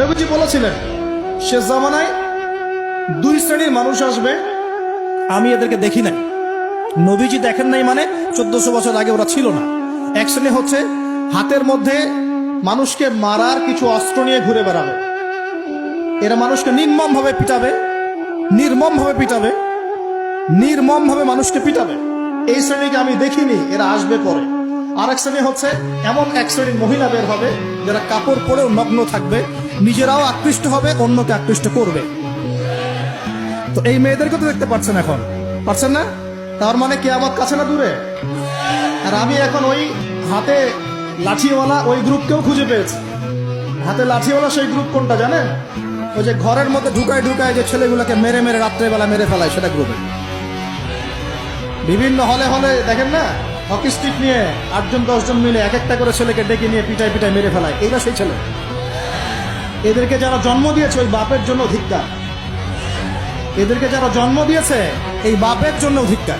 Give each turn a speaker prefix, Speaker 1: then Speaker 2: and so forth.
Speaker 1: নবীজি বলেছিলেন শেষ জামানায় দুই শ্রেণীর মানুষ আসবে, আমি এদেরকে দেখি নাই। নবীজি দেখেন নাই মানে 1400 বছর আগে ওরা ছিল না। এক শ্রেণী হচ্ছে হাতের মধ্যে মানুষকে মারার কিছু অস্ত্র নিয়ে ঘুরে বেড়াবে। এরা মানুষকে নির্মমভাবে পিটাবে, নির্মমভাবে পিটাবে, নির্মমভাবে মানুষকে পিটাবে। এই শ্রেণীকে আমি দেখিনি, এরা আসবে পরে। আরেক শ্রেণী হচ্ছে এমন এক শ্রেণীর মহিলা বের হবে যারা কাপড় পরেও নগ্ন থাকবে, নিজেরাও আকৃষ্ট হবে, অন্যকে আকৃষ্ট করবে। তো এই মেয়েদেরকে তো দেখতে পাচ্ছেন, এখন পাচ্ছেন না? তার মানে কিয়ামত কাছে না দূরে? আর আমি এখন ওই হাতে লাঠিওয়ালা ওই গ্রুপকেও খুঁজে পেয়েছি। হাতে লাঠিওয়ালা সেই গ্রুপ কোনটা জানেন? ওই যে ঘরের মধ্যে ঢুকায় ঢুকায় যে ছেলেগুলোকে মেরে মেরে রাত্রেবেলা মেরে ফেলায়, সেটা গ্রুপে। বিভিন্ন হলে হলে দেখেন না, হকি স্টিক নিয়ে 8জন 10জন মিলে এক একটা করে ছেলেকে ডেকে নিয়ে পিটায় পিটায় মেরে ফেলায়। এইটা সেই ছেলে। এদেরকে যারা জন্ম দিয়েছে ওই বাপের জন্য ধিক্কার। এদেরকে যারা জন্ম দিয়েছে এই বাপের জন্য ধিক্কার।